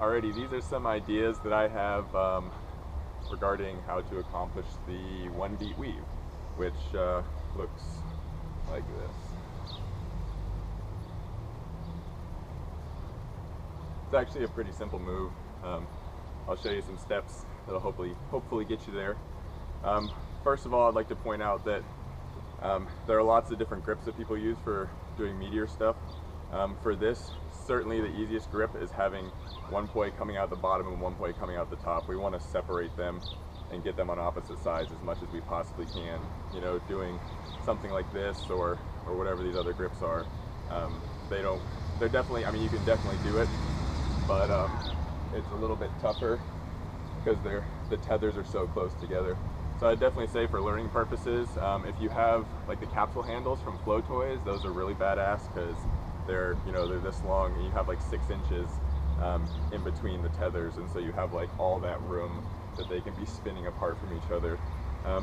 Alrighty, these are some ideas that I have regarding how to accomplish the one beat weave, which looks like this. It's actually a pretty simple move. I'll show you some steps that'll hopefully get you there. First of all, I'd like to point out that there are lots of different grips that people use for doing meteor stuff. For this, certainly the easiest grip is having one poi coming out the bottom and one poi coming out the top. We want to separate them and get them on opposite sides as much as we possibly can. You know, doing something like this or whatever these other grips are, they're definitely, I mean, you can definitely do it, but it's a little bit tougher because the tethers are so close together. So I'd definitely say for learning purposes, if you have like the capsule handles from Flow Toys, those are really badass because they're this long and you have like 6 inches in between the tethers, and so you have like all that room that they can be spinning apart from each other.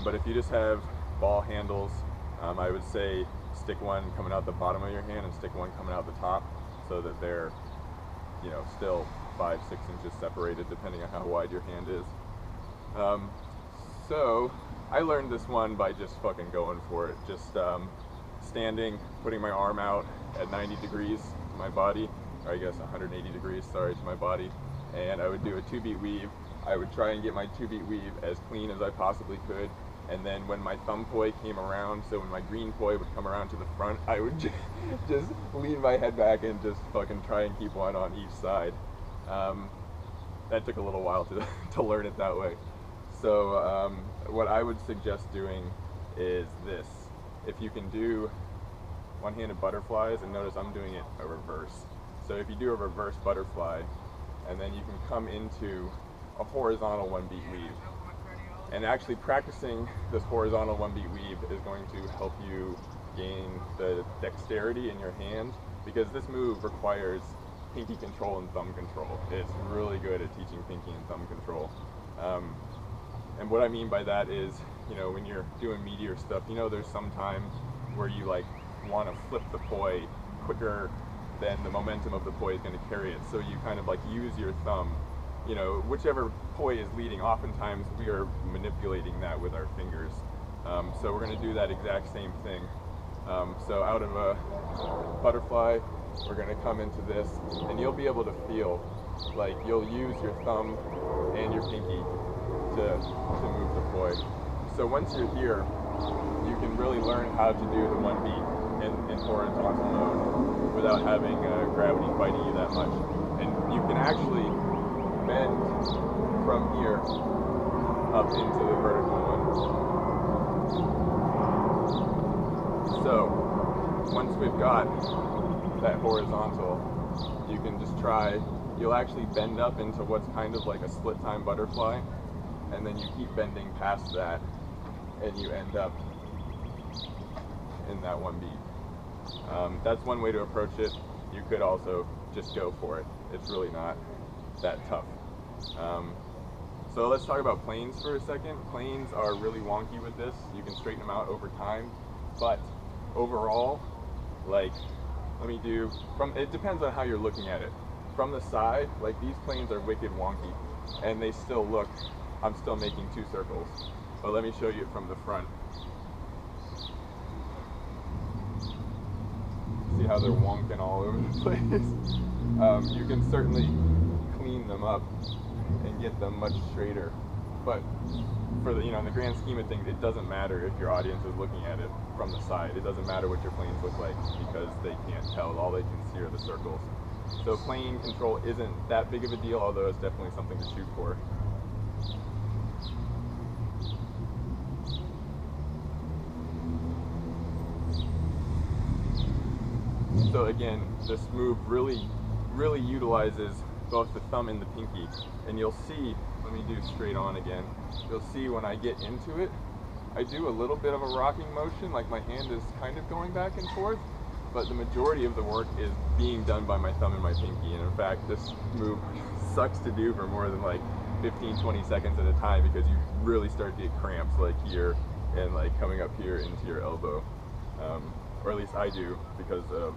But if you just have ball handles, I would say stick one coming out the bottom of your hand and stick one coming out the top so that they're still 5-6 inches separated depending on how wide your hand is. So I learned this one by just fucking going for it, just standing, putting my arm out at 90 degrees to my body, or I guess 180 degrees, sorry, to my body, and I would do a 2-beat weave. I would try and get my 2-beat weave as clean as I possibly could, and then when my thumb poi came around, so when my green poi would come around to the front, I would just lean my head back and just fucking try and keep one on each side. That took a little while to learn it that way. So what I would suggest doing is this. If you can do one-handed butterflies, and notice I'm doing it a reverse. So if you do a reverse butterfly, and then you can come into a horizontal 1-beat weave. And actually practicing this horizontal 1-beat weave is going to help you gain the dexterity in your hand, because this move requires pinky control and thumb control. It's really good at teaching pinky and thumb control. And what I mean by that is, when you're doing meteor stuff, there's some times where you like want to flip the poi quicker than the momentum of the poi is going to carry it. So you kind of like use your thumb, whichever poi is leading. Oftentimes we are manipulating that with our fingers. So we're going to do that exact same thing. So out of a butterfly, we're going to come into this, and you'll be able to feel like you'll use your thumb and your pinky to move the poi. So once you're here, you can really learn how to do the 1-beat in horizontal mode without having gravity fighting you that much. And you can actually bend from here up into the vertical one. So once we've got that horizontal, you can just try, you'll actually bend up into what's kind of like a split time butterfly, and then you keep bending past that and you end up in that 1-beat. That's one way to approach it. You could also just go for it. It's really not that tough. So let's talk about planes for a second. Planes are really wonky with this. You can straighten them out over time, but overall, like, it depends on how you're looking at it. From the side, like, these planes are wicked wonky, and they still look, I'm still making 2 circles. But let me show you it from the front. See how they're wonking all over the place? You can certainly clean them up and get them much straighter. But for the, in the grand scheme of things, it doesn't matter if your audience is looking at it from the side. It doesn't matter what your planes look like because they can't tell. All they can see are the circles. So plane control isn't that big of a deal, although it's definitely something to shoot for. So again, this move really utilizes both the thumb and the pinky. And you'll see, let me do straight on again. You'll see when I get into it, I do a little bit of a rocking motion, like my hand is kind of going back and forth, but the majority of the work is being done by my thumb and my pinky. And in fact, this move sucks to do for more than like 15-20 seconds at a time, because you really start to get cramps like here and like coming up here into your elbow. Or at least I do, because of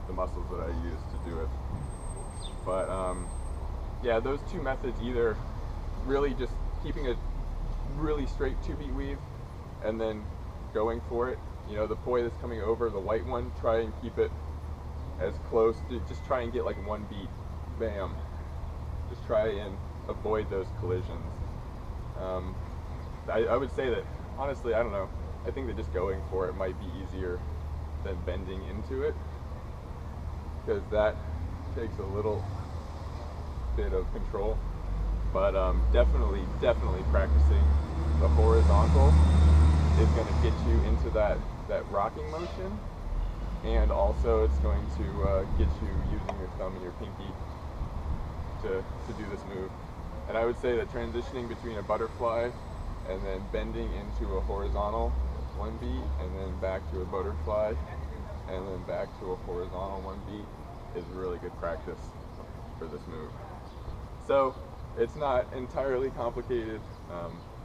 the muscles that I use to do it. But yeah, those two methods, either really just keeping a really straight 2-beat weave and then going for it. You know, the poi that's coming over, the white one, try and keep it as close to, just try and get like 1 beat, bam. Just try and avoid those collisions. I would say that, honestly, I don't know, I think that just going for it might be easier than bending into it, because that takes a little bit of control. But definitely practicing the horizontal is going to get you into that rocking motion, and also it's going to get you using your thumb and your pinky to do this move. And I would say that transitioning between a butterfly and then bending into a horizontal 1 beat, and then back to a butterfly, and then back to a horizontal 1 beat is really good practice for this move. So it's not entirely complicated.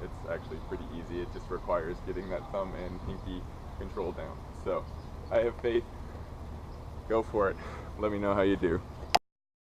It's actually pretty easy. It just requires getting that thumb and pinky control down. So I have faith. Go for it. Let me know how you do.